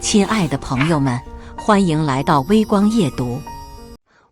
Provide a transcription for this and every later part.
亲爱的朋友们，欢迎来到微光夜读。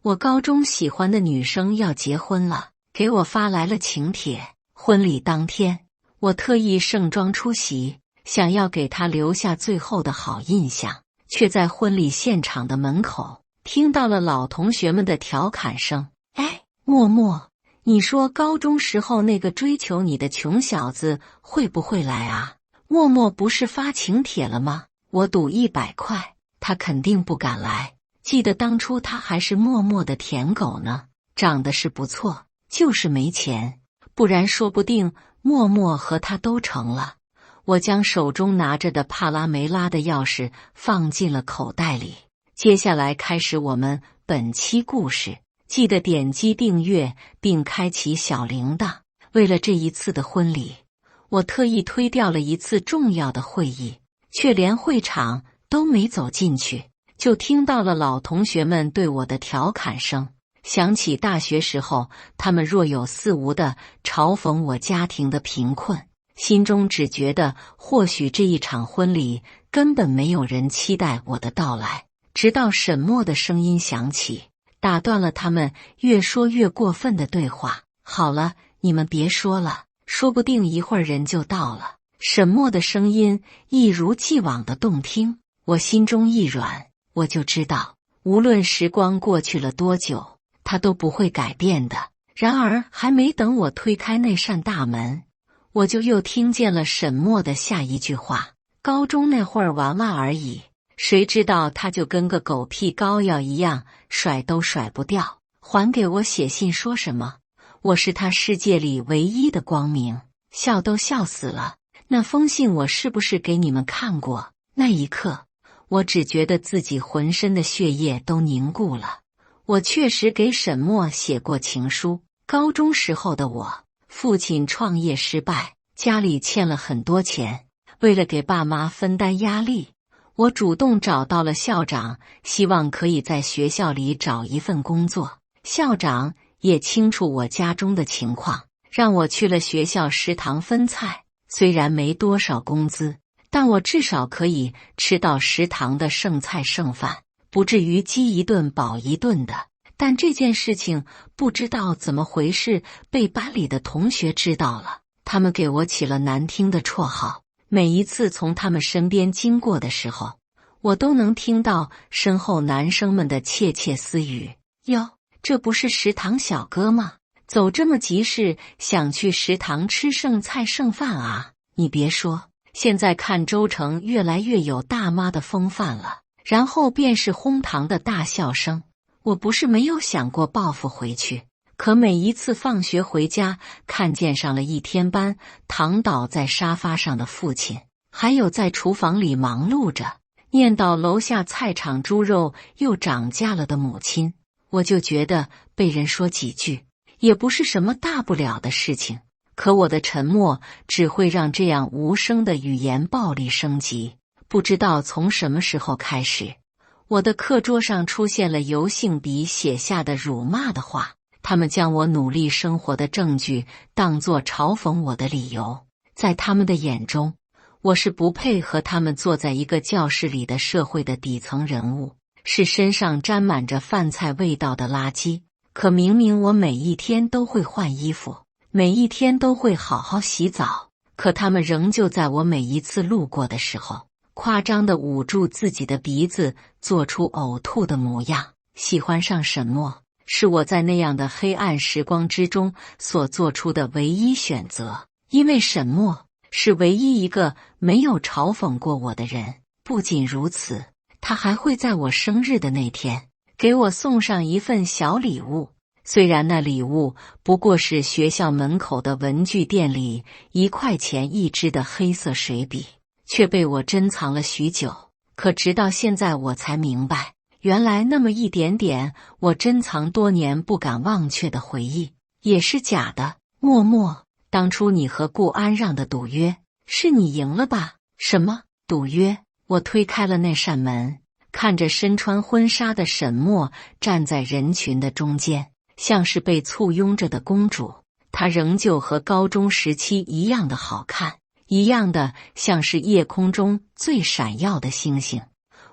我高中喜欢的女生要结婚了，给我发来了请帖。婚礼当天，我特意盛装出席，想要给她留下最后的好印象，却在婚礼现场的门口听到了老同学们的调侃声：“哎，默默，你说高中时候那个追求你的穷小子会不会来啊？默默不是发请帖了吗？我赌100块，他肯定不敢来。记得当初他还是默默的舔狗呢，长得是不错，就是没钱，不然说不定默默和他都成了。”我将手中拿着的帕拉梅拉的钥匙放进了口袋里。接下来开始我们本期故事，记得点击订阅并开启小铃铛。为了这一次的婚礼，我特意推掉了一次重要的会议，却连会场都没走进去，就听到了老同学们对我的调侃声。想起大学时候他们若有似无地嘲讽我家庭的贫困，心中只觉得或许这一场婚礼根本没有人期待我的到来。直到沈默的声音响起，打断了他们越说越过分的对话。好了，你们别说了，说不定一会儿人就到了。沈默的声音一如既往的动听，我心中一软，我就知道无论时光过去了多久，他都不会改变的。然而还没等我推开那扇大门，我就又听见了沈默的下一句话：高中那会儿玩玩而已，谁知道他就跟个狗屁膏药一样，甩都甩不掉，还给我写信说什么我是他世界里唯一的光明，笑都笑死了。那封信我是不是给你们看过？那一刻，我只觉得自己浑身的血液都凝固了。我确实给沈默写过情书。高中时候的我，父亲创业失败，家里欠了很多钱，为了给爸妈分担压力，我主动找到了校长，希望可以在学校里找一份工作。校长也清楚我家中的情况，让我去了学校食堂分菜。虽然没多少工资，但我至少可以吃到食堂的剩菜剩饭，不至于饥一顿饱一顿的。但这件事情不知道怎么回事，被班里的同学知道了，他们给我起了难听的绰号。每一次从他们身边经过的时候，我都能听到身后男生们的窃窃私语：哟，这不是食堂小哥吗？走这么急事，想去食堂吃剩菜剩饭啊？你别说，现在看周成越来越有大妈的风范了。然后便是哄堂的大笑声。我不是没有想过报复回去，可每一次放学回家，看见上了一天班躺倒在沙发上的父亲，还有在厨房里忙碌着念叨楼下菜场猪肉又涨价了的母亲，我就觉得被人说几句也不是什么大不了的事情。可我的沉默只会让这样无声的语言暴力升级。不知道从什么时候开始，我的课桌上出现了油性笔写下的辱骂的话，他们将我努力生活的证据当作嘲讽我的理由。在他们的眼中，我是不配和他们坐在一个教室里的社会的底层人物，是身上沾满着饭菜味道的垃圾。可明明我每一天都会换衣服，每一天都会好好洗澡，可他们仍旧在我每一次路过的时候，夸张地捂住自己的鼻子，做出呕吐的模样。喜欢上沈默，是我在那样的黑暗时光之中所做出的唯一选择，因为沈默是唯一一个没有嘲讽过我的人。不仅如此，他还会在我生日的那天给我送上一份小礼物。虽然那礼物不过是学校门口的文具店里1块钱一支的黑色水笔，却被我珍藏了许久。可直到现在我才明白，原来那么一点点我珍藏多年不敢忘却的回忆也是假的。默默，当初你和顾安让的赌约是你赢了吧？什么赌约？我推开了那扇门，看着身穿婚纱的沈默站在人群的中间，像是被簇拥着的公主。她仍旧和高中时期一样的好看，一样的像是夜空中最闪耀的星星。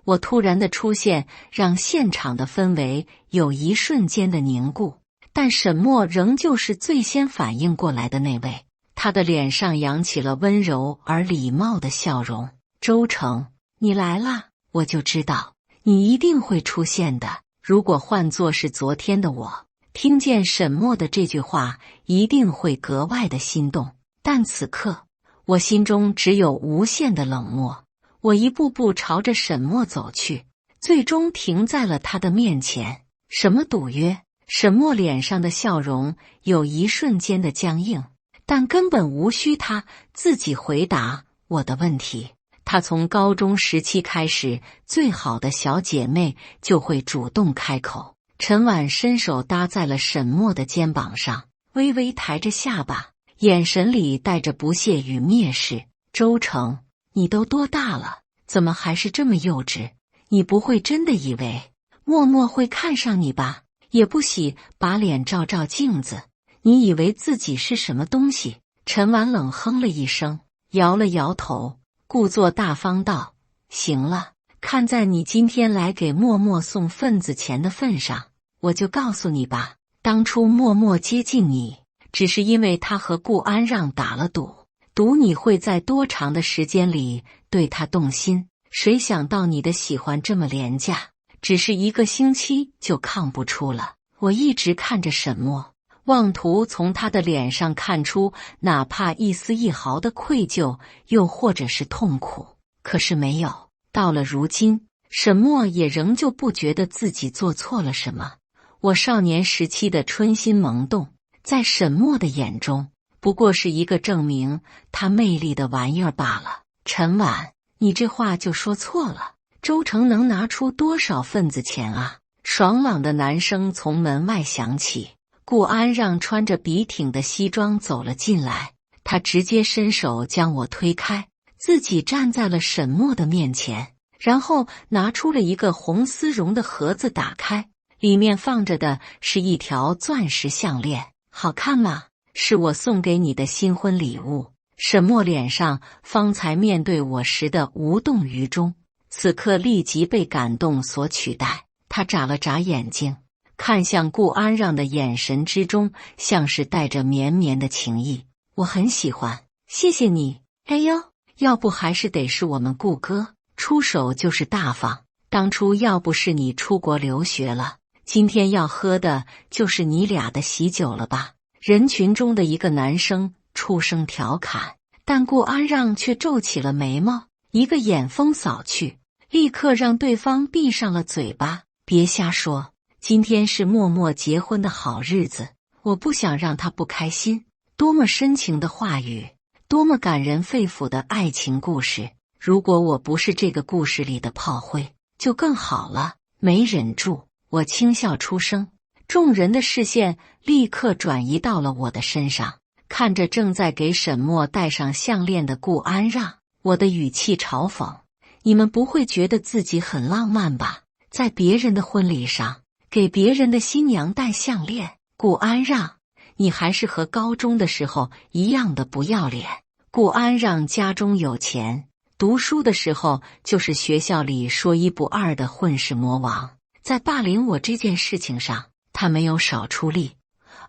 我突然的出现让现场的氛围有一瞬间的凝固，但沈墨仍旧是最先反应过来的那位。他的脸上扬起了温柔而礼貌的笑容。周成，你来啦，我就知道你一定会出现的。如果换作是昨天的我，听见沈墨的这句话，一定会格外的心动。但此刻，我心中只有无限的冷漠。我一步步朝着沈墨走去，最终停在了他的面前。什么赌约？沈墨脸上的笑容有一瞬间的僵硬，但根本无需他自己回答我的问题。他从高中时期开始，最好的小姐妹就会主动开口。陈婉伸手搭在了沈墨的肩膀上，微微抬着下巴，眼神里带着不屑与蔑视。周成，你都多大了，怎么还是这么幼稚？你不会真的以为默默会看上你吧？也不喜把脸照照镜子，你以为自己是什么东西？陈婉冷哼了一声，摇了摇头，故作大方道：行了，看在你今天来给默默送份子钱的份上，我就告诉你吧，当初默默接近你，只是因为他和顾安让打了赌，赌你会在多长的时间里对他动心。谁想到你的喜欢这么廉价，只是1个星期就抗不出了。我一直看着沈墨，妄图从他的脸上看出哪怕一丝一毫的愧疚，又或者是痛苦，可是没有。到了如今，沈墨也仍旧不觉得自己做错了什么。我少年时期的春心萌动，在沈墨的眼中，不过是一个证明他魅力的玩意儿罢了。陈婉，你这话就说错了。周成能拿出多少份子钱啊？爽朗的男声从门外响起，顾安让穿着笔挺的西装走了进来，他直接伸手将我推开，自己站在了沈墨的面前，然后拿出了一个红丝绒的盒子，打开，里面放着的是一条钻石项链。好看吗？是我送给你的新婚礼物。沈墨脸上方才面对我时的无动于衷，此刻立即被感动所取代。他眨了眨眼睛，看向顾安让的眼神之中像是带着绵绵的情意。我很喜欢，谢谢你。哎呦，要不还是得是我们顾哥，出手就是大方。当初要不是你出国留学了，今天要喝的就是你俩的喜酒了吧？人群中的一个男生出声调侃，但顾安让却皱起了眉毛，一个眼风扫去，立刻让对方闭上了嘴巴。别瞎说，今天是默默结婚的好日子，我不想让他不开心。多么深情的话语，多么感人肺腑的爱情故事，如果我不是这个故事里的炮灰，就更好了。没忍住，我轻笑出声，众人的视线立刻转移到了我的身上。看着正在给沈墨戴上项链的顾安让，我的语气嘲讽：你们不会觉得自己很浪漫吧？在别人的婚礼上给别人的新娘戴项链。顾安让，你还是和高中的时候一样的不要脸。顾安让家中有钱，读书的时候就是学校里说一不二的混世魔王，在霸凌我这件事情上，他没有少出力。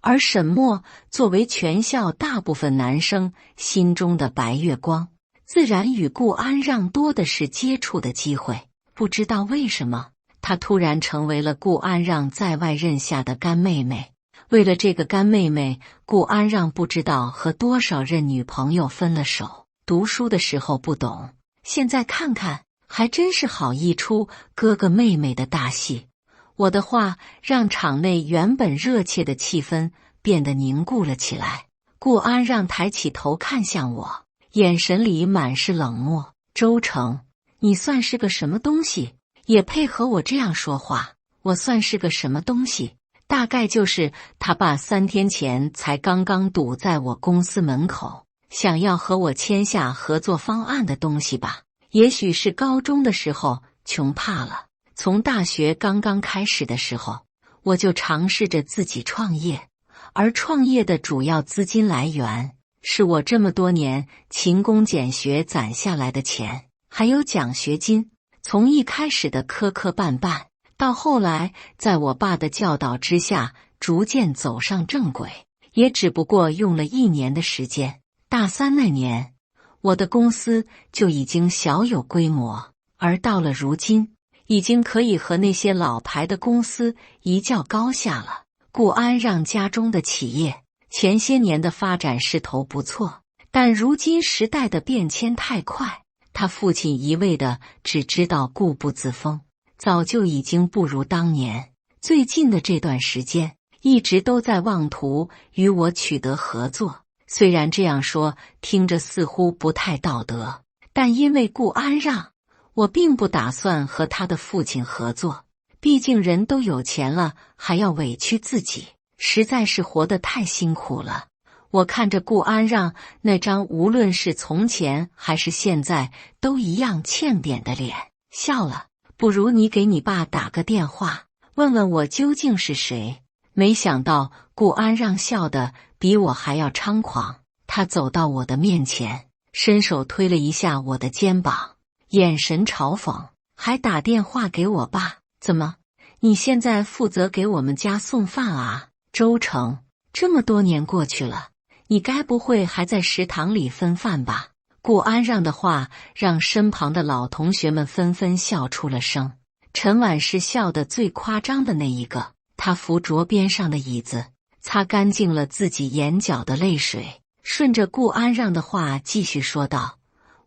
而沈墨作为全校大部分男生心中的白月光，自然与顾安让多的是接触的机会。不知道为什么，她突然成为了顾安让在外任下的干妹妹。为了这个干妹妹，顾安让不知道和多少任女朋友分了手。读书的时候不懂，现在看看，还真是好一出哥哥妹妹的大戏。我的话让场内原本热切的气氛变得凝固了起来。顾安让抬起头看向我，眼神里满是冷漠。周成，你算是个什么东西？也配和我这样说话？我算是个什么东西？大概就是他爸3天前才刚刚堵在我公司门口，想要和我签下合作方案的东西吧。也许是高中的时候穷怕了，从大学刚刚开始的时候，我就尝试着自己创业，而创业的主要资金来源是我这么多年勤工俭学攒下来的钱，还有奖学金。从一开始的磕磕绊绊，到后来在我爸的教导之下，逐渐走上正轨，也只不过用了1年的时间。大3那年，我的公司就已经小有规模，而到了如今，已经可以和那些老牌的公司一较高下了。顾安让家中的企业前些年的发展势头不错，但如今时代的变迁太快，他父亲一味的只知道固步自封，早就已经不如当年。最近的这段时间，一直都在妄图与我取得合作。虽然这样说听着似乎不太道德，但因为顾安让，我并不打算和他的父亲合作。毕竟人都有钱了，还要委屈自己，实在是活得太辛苦了。我看着顾安让那张无论是从前还是现在都一样欠扁的脸，笑了。不如你给你爸打个电话，问问我究竟是谁。没想到顾安让笑得比我还要猖狂，他走到我的面前，伸手推了一下我的肩膀，眼神嘲讽，还打电话给我爸？怎么，你现在负责给我们家送饭啊？周成，这么多年过去了，你该不会还在食堂里分饭吧？顾安让的话让身旁的老同学们纷纷笑出了声。陈婉是笑得最夸张的那一个，他扶桌边上的椅子，擦干净了自己眼角的泪水，顺着顾安让的话继续说道：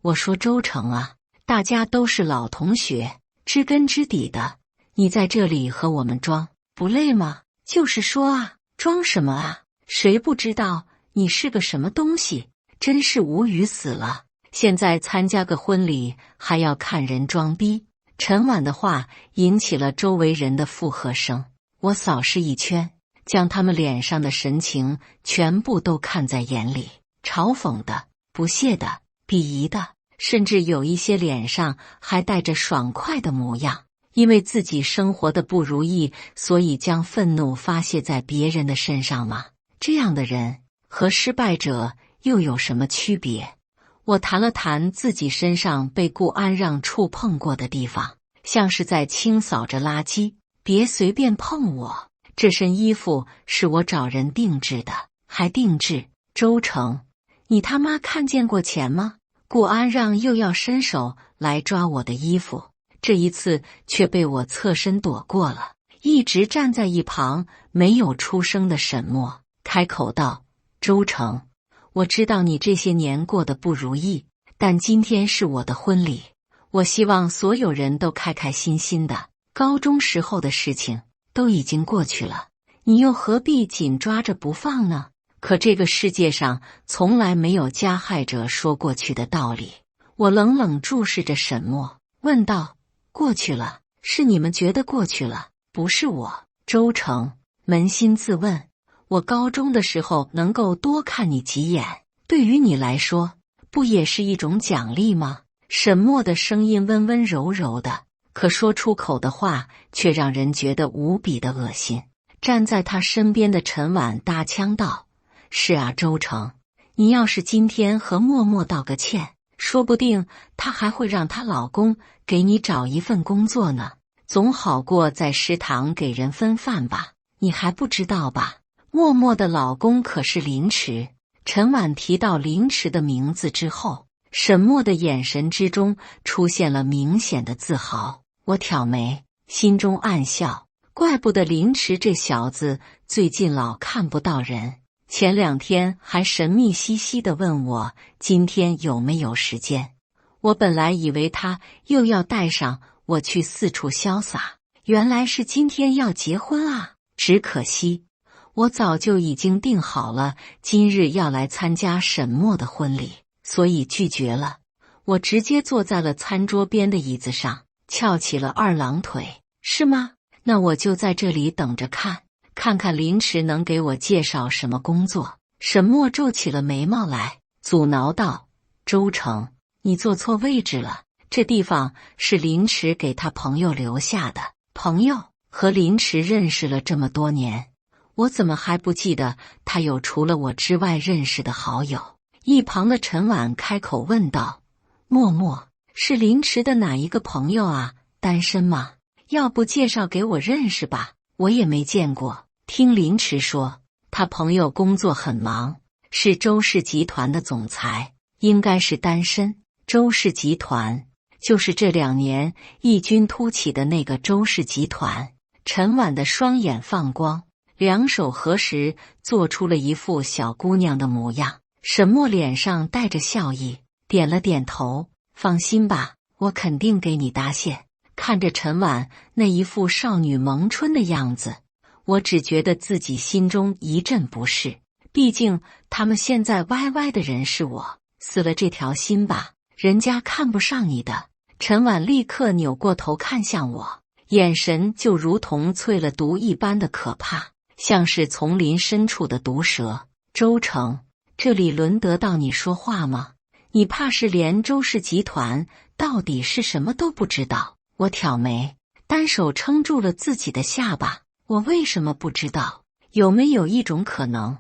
我说周成啊，大家都是老同学，知根知底的，你在这里和我们装，不累吗？就是说啊，装什么啊？谁不知道你是个什么东西？真是无语死了。现在参加个婚礼还要看人装逼。陈婉的话引起了周围人的附和声，我扫视一圈，将他们脸上的神情全部都看在眼里，嘲讽的、不屑的、鄙夷的，甚至有一些脸上还带着爽快的模样。因为自己生活的不如意，所以将愤怒发泄在别人的身上吗？这样的人和失败者又有什么区别？我弹了弹自己身上被顾安让触碰过的地方，像是在清扫着垃圾。别随便碰我，这身衣服是我找人定制的，还定制。周成，你他妈看见过钱吗？顾安让又要伸手来抓我的衣服，这一次却被我侧身躲过了。一直站在一旁没有出声的沈墨开口道：周成，我知道你这些年过得不如意，但今天是我的婚礼，我希望所有人都开开心心的。高中时候的事情都已经过去了，你又何必紧抓着不放呢？可这个世界上从来没有加害者说过去的道理。我冷冷注视着沈墨，问道：过去了，是你们觉得过去了，不是我。周成扪心自问，我高中的时候能够多看你几眼，对于你来说，不也是一种奖励吗？沈墨的声音温温柔柔的，可说出口的话却让人觉得无比的恶心。站在他身边的陈婉搭腔道：是啊，周成，你要是今天和默默道个歉，说不定她还会让她老公给你找一份工作呢，总好过在食堂给人分饭吧。你还不知道吧？默默的老公可是林迟。陈婉提到林迟的名字之后，沈墨的眼神之中出现了明显的自豪。我挑眉，心中暗笑，怪不得林迟这小子最近老看不到人，前2天还神秘兮兮地问我今天有没有时间。我本来以为他又要带上我去四处潇洒，原来是今天要结婚啊！只可惜我早就已经定好了今日要来参加沈墨的婚礼，所以拒绝了。我直接坐在了餐桌边的椅子上，翘起了二郎腿。是吗？那我就在这里等着看，看看林迟能给我介绍什么工作。沈墨皱起了眉毛来，阻挠道：周成，你坐错位置了，这地方是林迟给他朋友留下的。朋友？和林迟认识了这么多年，我怎么还不记得他有除了我之外认识的好友？一旁的陈婉开口问道：默默，是林池的哪一个朋友啊？单身吗？要不介绍给我认识吧，我也没见过。听林池说，他朋友工作很忙，是周氏集团的总裁，应该是单身。周氏集团就是这2年异军突起的那个周氏集团。陈婉的双眼放光，两手合十，做出了一副小姑娘的模样。沈墨脸上带着笑意，点了点头。放心吧，我肯定给你搭线。看着陈婉那一副少女萌春的样子，我只觉得自己心中一阵不适。毕竟他们现在歪歪的人是我，死了这条心吧，人家看不上你的。陈婉立刻扭过头看向我，眼神就如同淬了毒一般的可怕，像是丛林深处的毒蛇。周成，这里轮得到你说话吗？你怕是连周氏集团到底是什么都不知道？我挑眉，单手撑住了自己的下巴。我为什么不知道？有没有一种可能，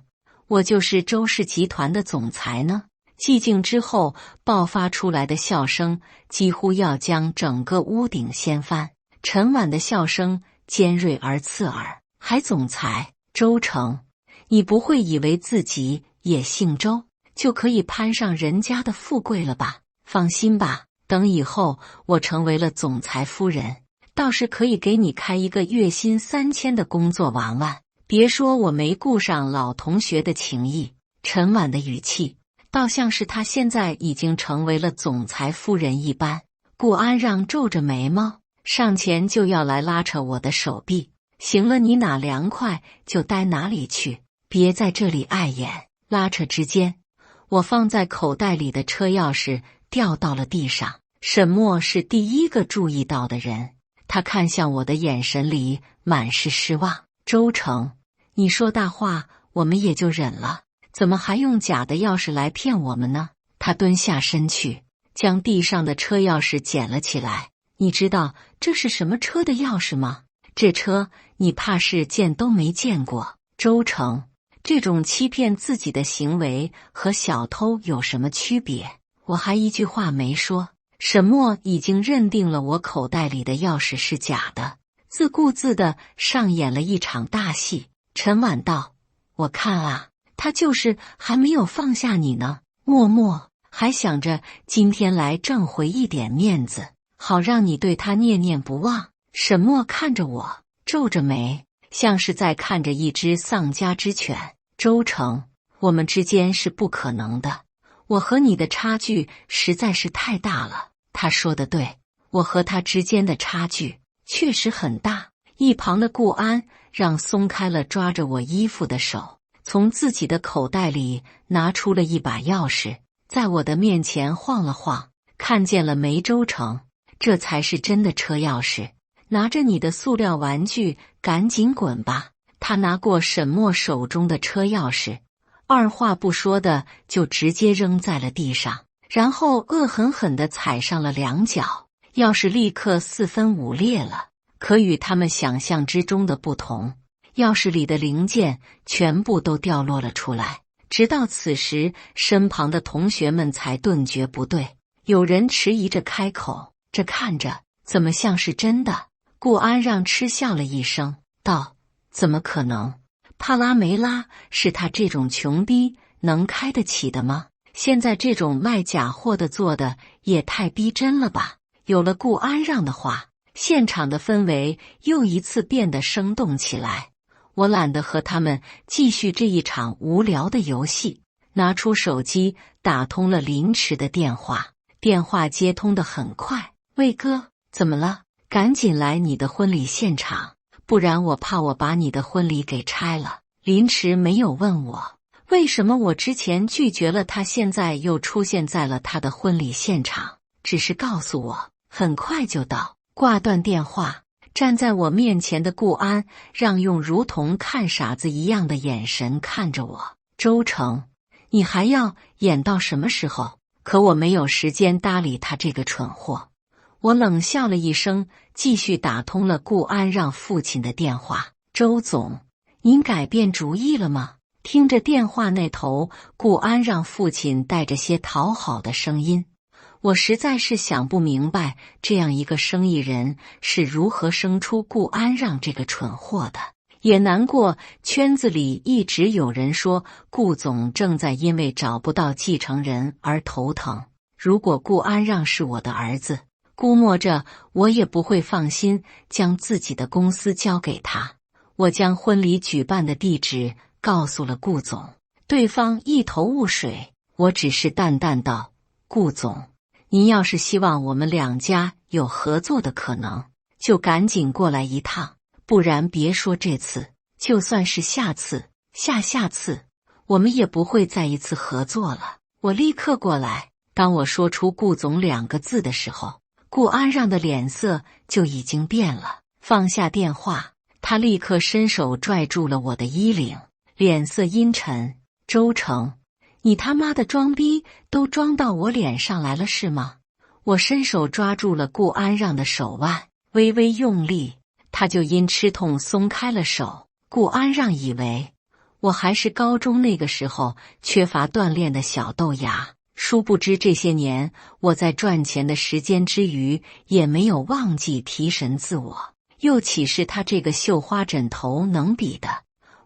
我就是周氏集团的总裁呢？寂静之后爆发出来的笑声几乎要将整个屋顶掀翻。陈婉的笑声尖锐而刺耳，还总裁？周成，你不会以为自己也姓周就可以攀上人家的富贵了吧？放心吧，等以后我成为了总裁夫人，倒是可以给你开一个月薪3000的工作玩玩。别说我没顾上老同学的情谊。陈婉的语气倒像是她现在已经成为了总裁夫人一般。顾安让皱着眉毛，上前就要来拉扯我的手臂。行了，你哪凉快就待哪里去，别在这里碍眼。拉扯之间，我放在口袋里的车钥匙掉到了地上。沈墨是第一个注意到的人，他看向我的眼神里满是失望。周成，你说大话我们也就忍了，怎么还用假的钥匙来骗我们呢？他蹲下身去，将地上的车钥匙捡了起来。你知道这是什么车的钥匙吗？这车你怕是见都没见过。周成，这种欺骗自己的行为和小偷有什么区别？我还一句话没说，沈墨已经认定了我口袋里的钥匙是假的，自顾自地上演了一场大戏。陈婉道，我看啊，他就是还没有放下你呢，默默还想着今天来挣回一点面子，好让你对他念念不忘。沈墨看着我，皱着眉，像是在看着一只丧家之犬。周成，我们之间是不可能的，我和你的差距实在是太大了。他说的对，我和他之间的差距确实很大。一旁的顾安让松开了抓着我衣服的手，从自己的口袋里拿出了一把钥匙，在我的面前晃了晃，看见了没？周成，这才是真的车钥匙。拿着你的塑料玩具赶紧滚吧。他拿过沈墨手中的车钥匙，二话不说的就直接扔在了地上，然后恶狠狠地踩上了2脚，钥匙立刻4分5裂了。可与他们想象之中的不同，钥匙里的零件全部都掉落了出来。直到此时，身旁的同学们才顿觉不对，有人迟疑着开口，这看着怎么像是真的？顾安让嗤笑了一声，道，怎么可能？帕拉梅拉是他这种穷逼能开得起的吗？现在这种卖假货的做的也太逼真了吧。有了顾安让的话，现场的氛围又一次变得生动起来。我懒得和他们继续这一场无聊的游戏，拿出手机打通了林池的电话。电话接通得很快，魏哥，怎么了？赶紧来你的婚礼现场，不然我怕我把你的婚礼给拆了。林池没有问我为什么我之前拒绝了他，现在又出现在了他的婚礼现场，只是告诉我很快就到。挂断电话，站在我面前的顾安让用如同看傻子一样的眼神看着我。周成，你还要演到什么时候？可我没有时间搭理他这个蠢货。我冷笑了一声，继续打通了顾安让父亲的电话。周总，您改变主意了吗？听着电话那头顾安让父亲带着些讨好的声音，我实在是想不明白，这样一个生意人是如何生出顾安让这个蠢货的。也难过圈子里一直有人说顾总正在因为找不到继承人而头疼。如果顾安让是我的儿子，估摸着我也不会放心将自己的公司交给他。我将婚礼举办的地址告诉了顾总，对方一头雾水。我只是淡淡道：顾总，您要是希望我们两家有合作的可能，就赶紧过来一趟，不然别说这次，就算是下次、下次，我们也不会再一次合作了。我立刻过来。当我说出顾总2个字的时候，顾安让的脸色就已经变了。放下电话，他立刻伸手拽住了我的衣领，脸色阴沉。周成，你他妈的装逼都装到我脸上来了是吗？我伸手抓住了顾安让的手腕，微微用力，他就因吃痛松开了手。顾安让以为我还是高中那个时候缺乏锻炼的小豆芽，殊不知这些年我在赚钱的时间之余，也没有忘记提神自我，又岂是他这个绣花枕头能比的？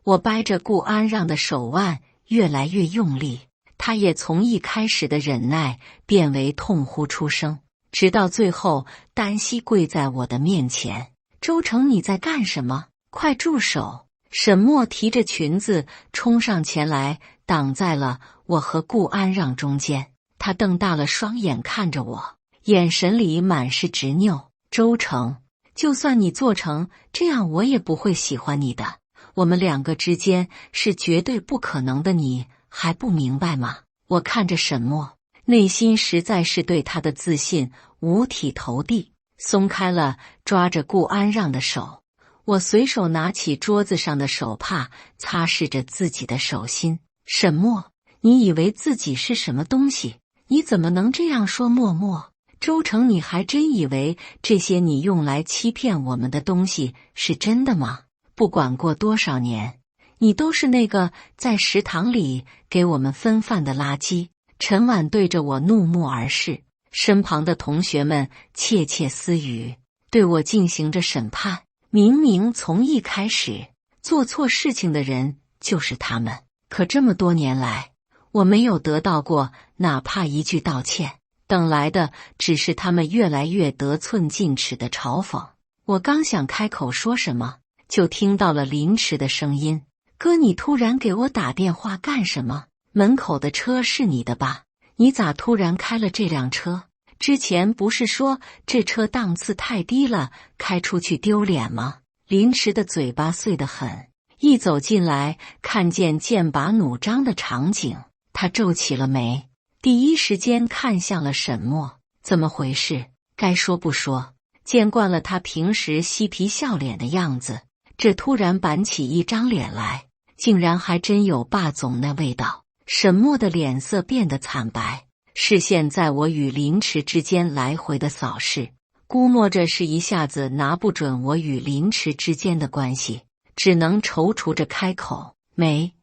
我掰着顾安让的手腕越来越用力，他也从一开始的忍耐变为痛呼出声，直到最后单膝跪在我的面前。周成，你在干什么？快住手！沈墨提着裙子冲上前来，挡在了我和顾安让中间。他瞪大了双眼看着我，眼神里满是执拗。周成，就算你做成这样，我也不会喜欢你的。我们2个之间是绝对不可能的，你还不明白吗？我看着沈墨，内心实在是对他的自信五体投地，松开了抓着顾安让的手。我随手拿起桌子上的手帕，擦拭着自己的手心。沈墨，你以为自己是什么东西？你怎么能这样说默默？周成，你还真以为这些你用来欺骗我们的东西是真的吗？不管过多少年，你都是那个在食堂里给我们分饭的垃圾。陈婉对着我怒目而视，身旁的同学们窃窃私语，对我进行着审判。明明从一开始做错事情的人就是他们，可这么多年来，我没有得到过哪怕一句道歉，等来的只是他们越来越得寸进尺的嘲讽。我刚想开口说什么，就听到了林迟的声音：哥，你突然给我打电话干什么？门口的车是你的吧？你咋突然开了这辆车？之前不是说这车档次太低了，开出去丢脸吗？林迟的嘴巴碎得很，一走进来看见剑拔弩张的场景，他皱起了眉，第一时间看向了沈墨。怎么回事？该说不说。见惯了他平时嬉皮笑脸的样子，这突然板起一张脸来，竟然还真有霸总那味道。沈墨的脸色变得惨白，视线在我与林迟之间来回的扫视，估摸着是一下子拿不准我与林迟之间的关系，只能踌躇着开口：没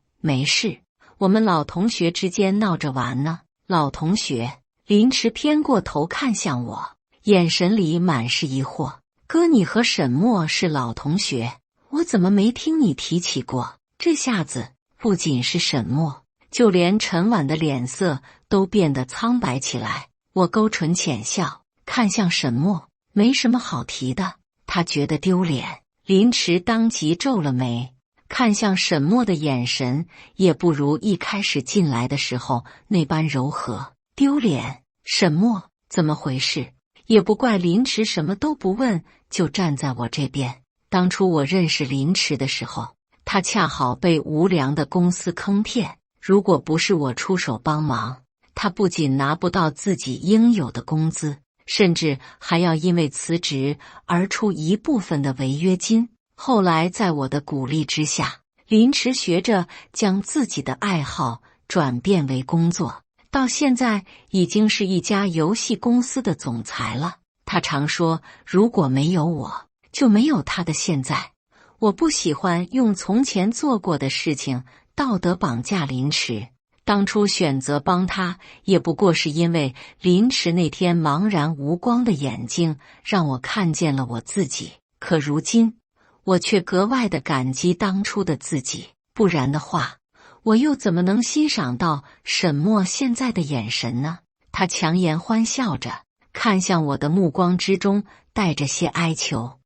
事，我们老同学之间闹着玩呢。老同学？林迟偏过头看向我，眼神里满是疑惑。哥，你和沈墨是老同学？我怎么没听你提起过？这下子不仅是沈墨，就连陈婉的脸色都变得苍白起来。我勾唇浅笑，看向沈墨，没什么好提的，他觉得丢脸。林迟当即皱了眉，看向沈墨的眼神也不如一开始进来的时候那般柔和。丢脸？沈墨，怎么回事？也不怪林迟什么都不问就站在我这边。当初我认识林迟的时候，他恰好被无良的公司坑骗，如果不是我出手帮忙，他不仅拿不到自己应有的工资，甚至还要因为辞职而出一部分的违约金。后来在我的鼓励之下，林迟学着将自己的爱好转变为工作，到现在已经是一家游戏公司的总裁了。他常说，如果没有我，就没有他的现在。我不喜欢用从前做过的事情道德绑架林迟，当初选择帮他，也不过是因为林迟那天茫然无光的眼睛，让我看见了我自己。可如今，我却格外的感激当初的自己，不然的话，我又怎么能欣赏到沈墨现在的眼神呢？他强颜欢笑着，看向我的目光之中带着些哀求。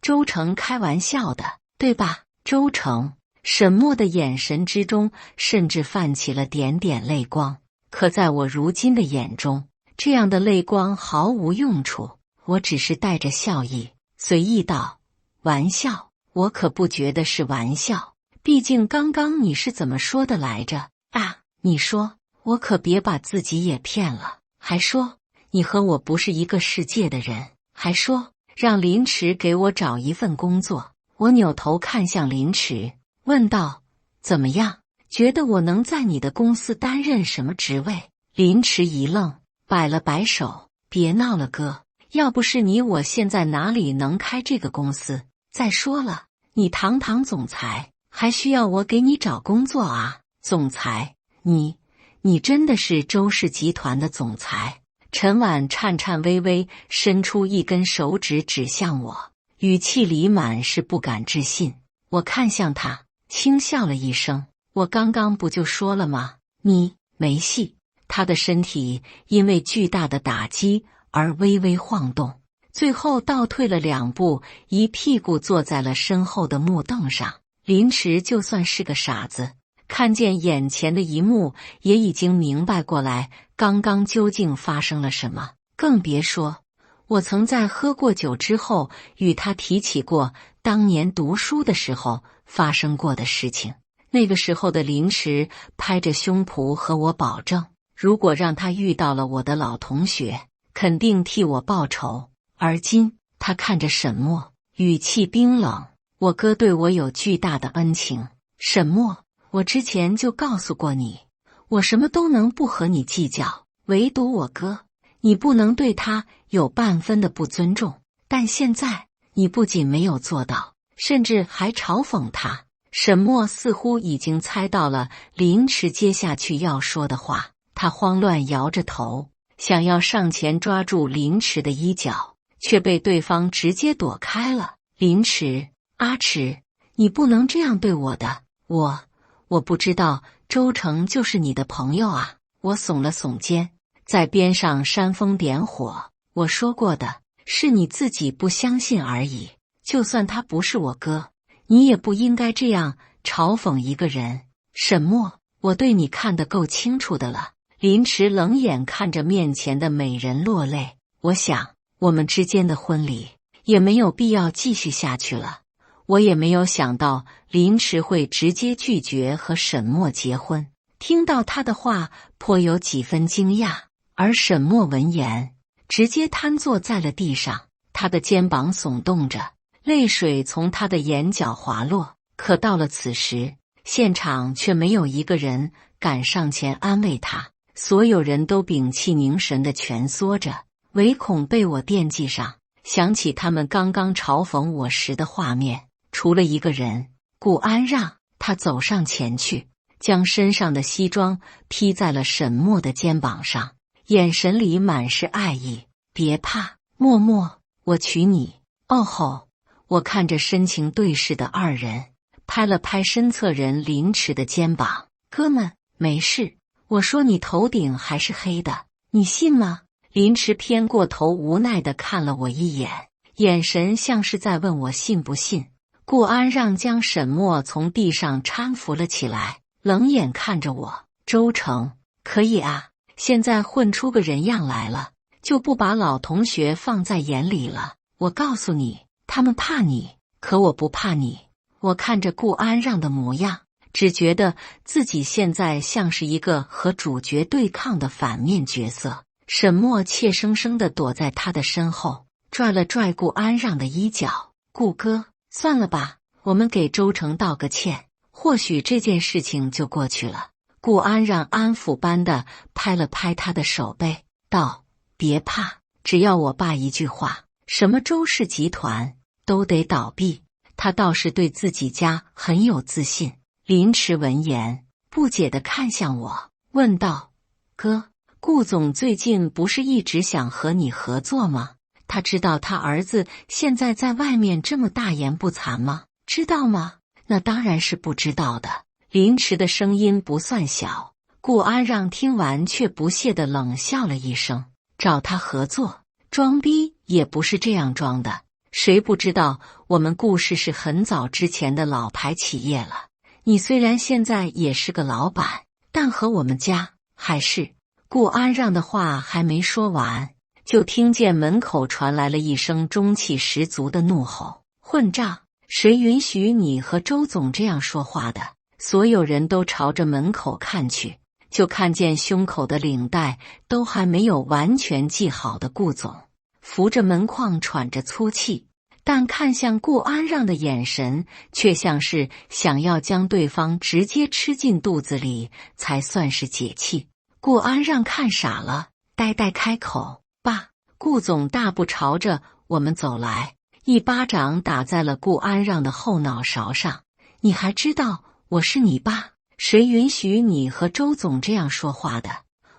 周成开玩笑的，对吧？周成。沈墨的眼神之中甚至泛起了点点泪光，可在我如今的眼中，这样的泪光毫无用处。我只是带着笑意，随意道：“玩笑？我可不觉得是玩笑。毕竟刚刚你是怎么说的来着？啊，你说我可别把自己也骗了，还说你和我不是一个世界的人，还说让林迟给我找一份工作。”我扭头看向林迟，问道：“怎么样？觉得我能在你的公司担任什么职位？”林迟一愣，摆了摆手：“别闹了，哥，要不是你，我现在哪里能开这个公司？再说了，你堂堂总裁，还需要我给你找工作啊？总裁，你真的是周氏集团的总裁？”陈婉颤颤巍巍伸出一根手指指向我，语气里满是不敢置信。我看向他，轻笑了一声：“我刚刚不就说了吗？你没戏。”他的身体因为巨大的打击而微微晃动，最后倒退了2步，一屁股坐在了身后的木凳上。林迟就算是个傻子，看见眼前的一幕，也已经明白过来刚刚究竟发生了什么，更别说我曾在喝过酒之后与他提起过当年读书的时候发生过的事情。那个时候的林迟拍着胸脯和我保证，如果让他遇到了我的老同学，肯定替我报仇。而今他看着沈墨，语气冰冷：“我哥对我有巨大的恩情，沈墨，我之前就告诉过你，我什么都能不和你计较，唯独我哥，你不能对他有半分的不尊重。但现在你不仅没有做到，甚至还嘲讽他。”沈墨似乎已经猜到了林迟接下去要说的话，他慌乱摇着头，想要上前抓住林迟的衣角，却被对方直接躲开了。“林迟，阿迟，你不能这样对我的。我不知道周成就是你的朋友啊。”我耸了耸肩，在边上煽风点火：“我说过的，是你自己不相信而已。就算他不是我哥，你也不应该这样嘲讽一个人。”“沈墨，我对你看得够清楚的了。”林迟冷眼看着面前的美人落泪。我想，我们之间的婚礼也没有必要继续下去了。我也没有想到林迟会直接拒绝和沈墨结婚。听到他的话，颇有几分惊讶。而沈墨闻言，直接瘫坐在了地上，他的肩膀耸动着，泪水从他的眼角滑落。可到了此时，现场却没有一个人敢上前安慰他，所有人都屏气凝神地蜷缩着，唯恐被我惦记上，想起他们刚刚嘲讽我时的画面。除了一个人，顾安让。他走上前去，将身上的西装披在了沈墨的肩膀上，眼神里满是爱意：“别怕，默默，我娶你。”哦吼！我看着深情对视的二人，拍了拍身侧人林迟的肩膀：“哥们，没事。我说你头顶还是黑的，你信吗？”林迟偏过头，无奈地看了我一眼，眼神像是在问我信不信。顾安让将沈墨从地上搀扶了起来，冷眼看着我：“周成，可以啊，现在混出个人样来了，就不把老同学放在眼里了。我告诉你，他们怕你，可我不怕你。”我看着顾安让的模样，只觉得自己现在像是一个和主角对抗的反面角色。沈墨怯生生地躲在他的身后，拽了拽顾安让的衣角：“顾哥，算了吧，我们给周成道个歉，或许这件事情就过去了。”顾安让安抚般的拍了拍他的手背，道：“别怕，只要我爸一句话，什么周氏集团都得倒闭。”他倒是对自己家很有自信。林迟闻言，不解地看向我，问道：“哥，顾总最近不是一直想和你合作吗？他知道他儿子现在在外面这么大言不惭吗？知道吗？”那当然是不知道的。林迟的声音不算小，顾安让听完却不屑地冷笑了一声：“找他合作，装逼也不是这样装的。谁不知道我们顾氏是很早之前的老牌企业了？你虽然现在也是个老板，但和我们家还是……”顾安让的话还没说完，就听见门口传来了一声中气十足的怒吼：“混账！谁允许你和周总这样说话的？”所有人都朝着门口看去，就看见胸口的领带都还没有完全系好的顾总，扶着门框喘着粗气，但看向顾安让的眼神却像是想要将对方直接吃进肚子里才算是解气。顾安让看傻了，呆呆开口：“爸。”顾总大步朝着我们走来，一巴掌打在了顾安让的后脑勺上：“你还知道我是你爸？谁允许你和周总这样说话的？”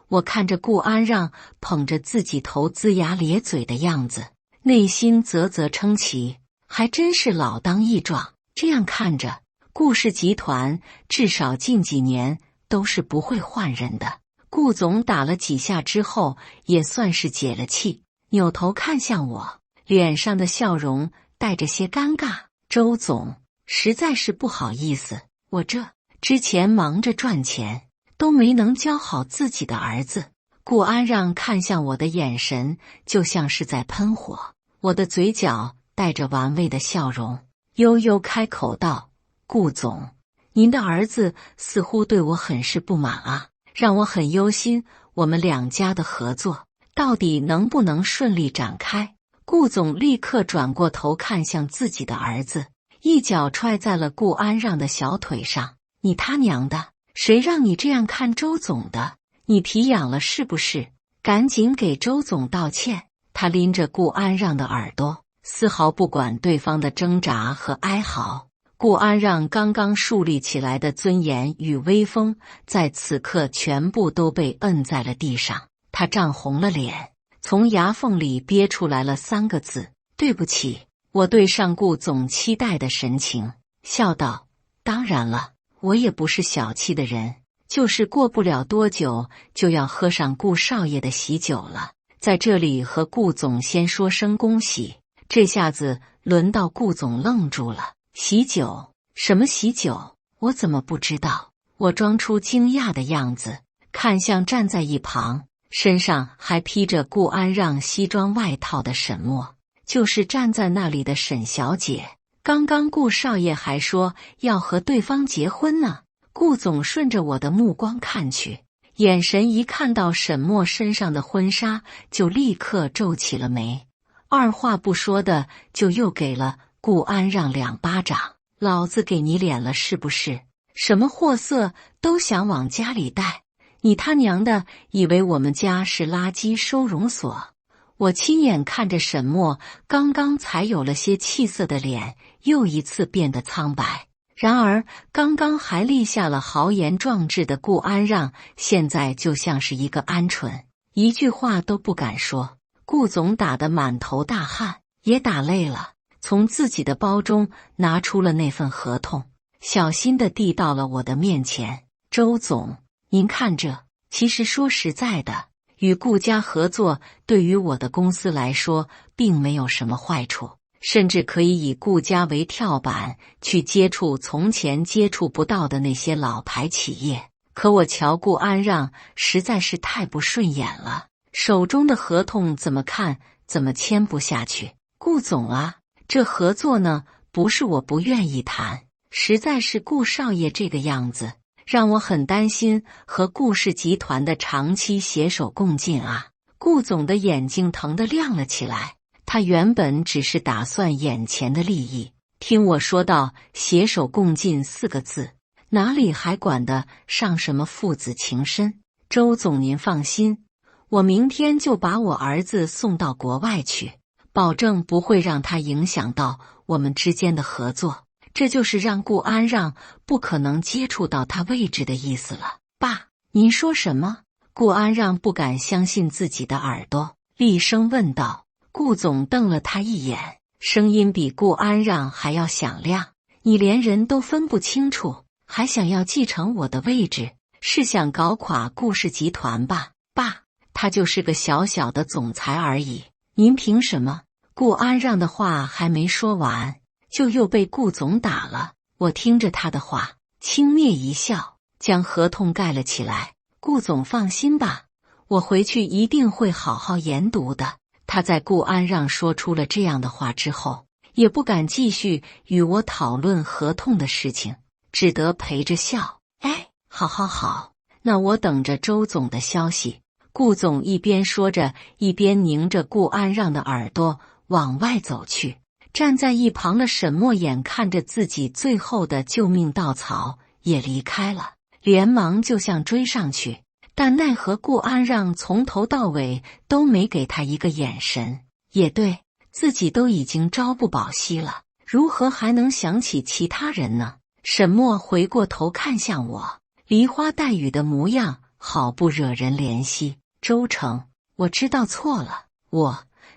我看着顾安让捧着自己头龇牙咧嘴的样子，内心啧啧称奇，还真是老当益壮。这样看着，顾氏集团至少近几年都是不会换人的。顾总打了几下之后，也算是解了气，扭头看向我，脸上的笑容带着些尴尬：“周总，实在是不好意思，我这之前忙着赚钱，都没能教好自己的儿子。”顾安让看向我的眼神就像是在喷火，我的嘴角带着玩味的笑容，悠悠开口道：“顾总，您的儿子似乎对我很是不满啊，让我很忧心，我们两家的合作到底能不能顺利展开？”顾总立刻转过头看向自己的儿子，一脚踹在了顾安让的小腿上：“你他娘的，谁让你这样看周总的？你皮痒了是不是？赶紧给周总道歉！”他拎着顾安让的耳朵，丝毫不管对方的挣扎和哀嚎。顾安让刚刚树立起来的尊严与威风，在此刻全部都被摁在了地上。他涨红了脸，从牙缝里憋出来了3个字：“对不起。”我对上顾总期待的神情，笑道：“当然了，我也不是小气的人，就是过不了多久就要喝上顾少爷的喜酒了，在这里和顾总先说声恭喜。”这下子轮到顾总愣住了：“喜酒？什么喜酒？我怎么不知道？”我装出惊讶的样子，看向站在一旁，身上还披着顾安让西装外套的沈墨。就是站在那里的沈小姐，刚刚顾少爷还说要和对方结婚呢。顾总顺着我的目光看去，眼神一看到沈墨身上的婚纱，就立刻皱起了眉，二话不说的就又给了顾安让2巴掌：“老子给你脸了是不是？什么货色都想往家里带？你他娘的以为我们家是垃圾收容所？”我亲眼看着沈墨刚刚才有了些气色的脸又一次变得苍白，然而刚刚还立下了豪言壮志的顾安让，现在就像是一个鹌鹑，一句话都不敢说。顾总打得满头大汗，也打累了，从自己的包中拿出了那份合同，小心地递到了我的面前：“周总，您看这。”其实说实在的，与顾家合作对于我的公司来说并没有什么坏处，甚至可以以顾家为跳板去接触从前接触不到的那些老牌企业。可我瞧顾安让实在是太不顺眼了，手中的合同怎么看怎么签不下去。顾总啊，这合作呢，不是我不愿意谈，实在是顾少爷这个样子让我很担心和顾氏集团的长期携手共进啊。顾总的眼睛疼得亮了起来，他原本只是打算眼前的利益，听我说到携手共进4个字，哪里还管得上什么父子情深？周总您放心，我明天就把我儿子送到国外去，保证不会让他影响到我们之间的合作。这就是让顾安让不可能接触到他位置的意思了。爸，您说什么？顾安让不敢相信自己的耳朵，厉声问道。顾总瞪了他一眼，声音比顾安让还要响亮：你连人都分不清楚，还想要继承我的位置，是想搞垮顾氏集团吧？爸，他就是个小小的总裁而已，您凭什么？顾安让的话还没说完，就又被顾总打了。我听着他的话，轻蔑一笑，将合同盖了起来。顾总放心吧，我回去一定会好好研读的。他在顾安让说出了这样的话之后，也不敢继续与我讨论合同的事情，只得陪着笑。哎，好，那我等着周总的消息。顾总一边说着，一边拧着顾安让的耳朵往外走去。站在一旁的沈墨眼看着自己最后的救命稻草也离开了，连忙就想追上去，但奈何顾安让从头到尾都没给他一个眼神。也对，自己都已经朝不保夕了，如何还能想起其他人呢？沈墨回过头看向我，梨花带雨的模样好不惹人怜惜。周成，我知道错了，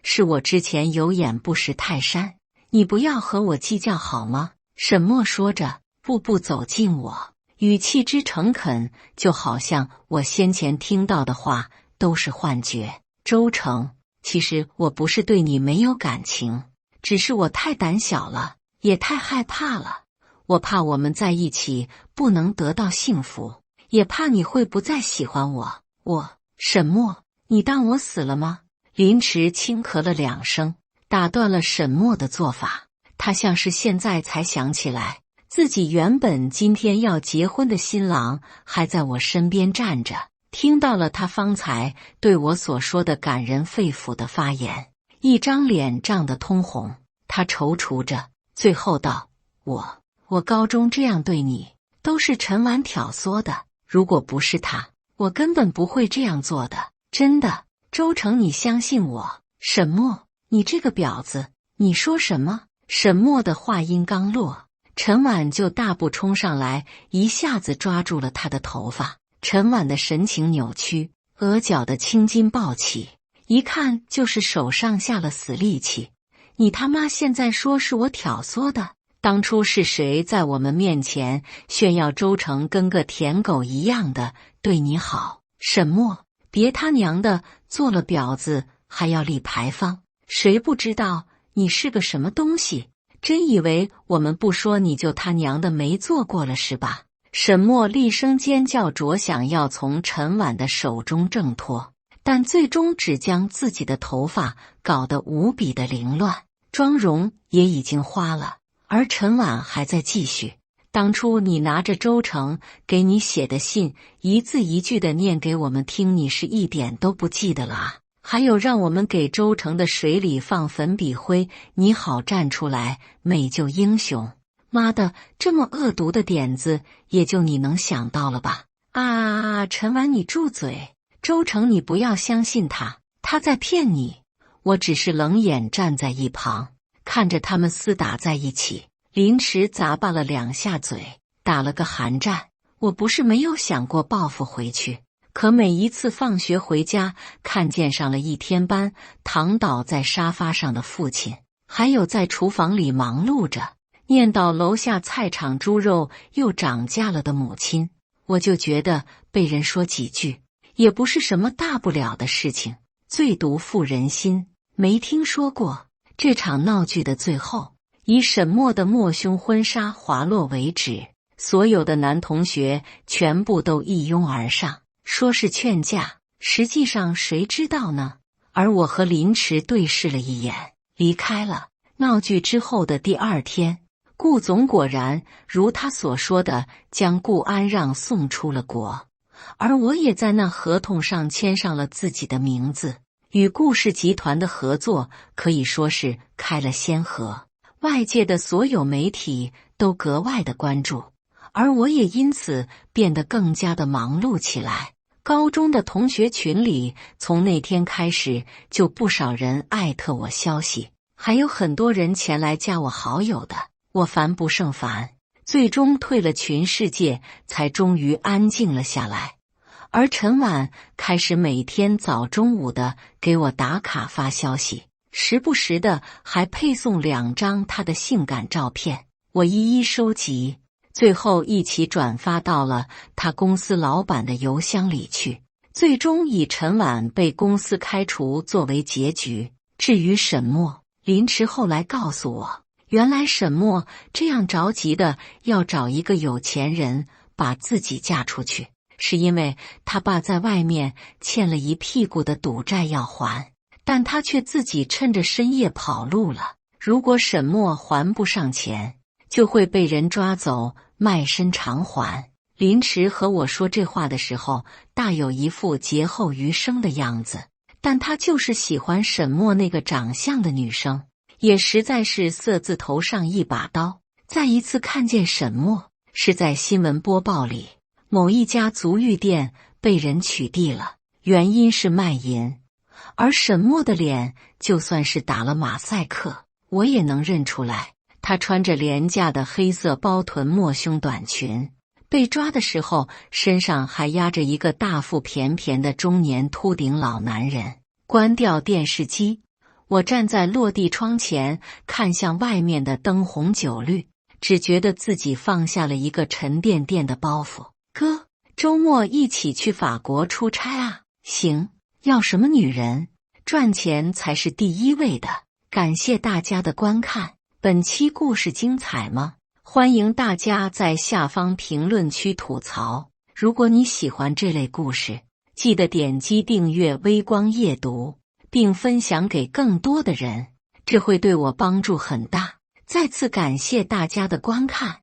是我之前有眼不识泰山，你不要和我计较好吗？沈墨说着，步步走近我，语气之诚恳，就好像我先前听到的话都是幻觉。周成，其实我不是对你没有感情，只是我太胆小了，也太害怕了。我怕我们在一起不能得到幸福，也怕你会不再喜欢我。沈墨，你当我死了吗？林迟轻咳了2声，打断了沈墨的做法。他像是现在才想起来，自己原本今天要结婚的新郎还在我身边站着，听到了他方才对我所说的感人肺腑的发言，一张脸涨得通红。他踌躇着，最后道：我高中这样对你，都是陈婉挑唆的，如果不是他，我根本不会这样做的，真的。周成，你相信我。沈墨，你这个婊子，你说什么？沈墨的话音刚落，陈婉就大步冲上来，一下子抓住了他的头发。陈婉的神情扭曲，额角的青筋暴起，一看就是手上下了死力气。你他妈现在说是我挑唆的？当初是谁在我们面前炫耀周成跟个舔狗一样的对你好？沈墨，别他娘的做了婊子还要立牌坊，谁不知道你是个什么东西？真以为我们不说你就他娘的没做过了是吧？沈墨厉声尖叫着想要从陈婉的手中挣脱，但最终只将自己的头发搞得无比的凌乱，妆容也已经花了。而陈婉还在继续，当初你拿着周成给你写的信，一字一句的念给我们听，你是一点都不记得了啊？还有让我们给周成的水里放粉笔灰，你好站出来美救英雄。妈的，这么恶毒的点子，也就你能想到了吧？陈婉，你住嘴！周成，你不要相信他，他在骗你。我只是冷眼站在一旁，看着他们厮打在一起。林迟咂巴了2下嘴，打了个寒战。我不是没有想过报复回去，可每一次放学回家，看见上了一天班躺倒在沙发上的父亲，还有在厨房里忙碌着念叨楼下菜场猪肉又涨价了的母亲，我就觉得被人说几句也不是什么大不了的事情。最毒妇人心，没听说过？这场闹剧的最后，以沈墨的抹胸婚纱滑落为止，所有的男同学全部都一拥而上，说是劝架，实际上谁知道呢？而我和林迟对视了一眼，离开了。闹剧之后的第2天，顾总果然如他所说的将顾安让送出了国，而我也在那合同上签上了自己的名字。与顾氏集团的合作可以说是开了先河，外界的所有媒体都格外的关注，而我也因此变得更加的忙碌起来。高中的同学群里，从那天开始就不少人艾特我消息，还有很多人前来加我好友的。我烦不胜烦，最终退了群世界，才终于安静了下来。而陈婉开始每天早中午的给我打卡发消息，时不时的还配送2张她的性感照片，我一一收集，最后一起转发到了她公司老板的邮箱里去，最终以陈婉被公司开除作为结局。至于沈墨，林迟后来告诉我，原来沈墨这样着急的要找一个有钱人把自己嫁出去，是因为他爸在外面欠了一屁股的赌债要还，但他却自己趁着深夜跑路了。如果沈墨还不上钱，就会被人抓走卖身偿还。林迟和我说这话的时候，大有一副劫后余生的样子，但他就是喜欢沈墨那个长相的女生，也实在是色字头上一把刀。再一次看见沈墨，是在新闻播报里，某一家足浴店被人取缔了，原因是卖淫。而沈墨的脸就算是打了马赛克，我也能认出来，她穿着廉价的黑色包臀抹胸短裙，被抓的时候身上还压着一个大腹便便的中年秃顶老男人。关掉电视机，我站在落地窗前，看向外面的灯红酒绿，只觉得自己放下了一个沉甸甸的包袱。哥，周末一起去法国出差啊？行，要什么女人？赚钱才是第一位的。感谢大家的观看，本期故事精彩吗？欢迎大家在下方评论区吐槽。如果你喜欢这类故事，记得点击订阅微光夜读，并分享给更多的人，这会对我帮助很大。再次感谢大家的观看。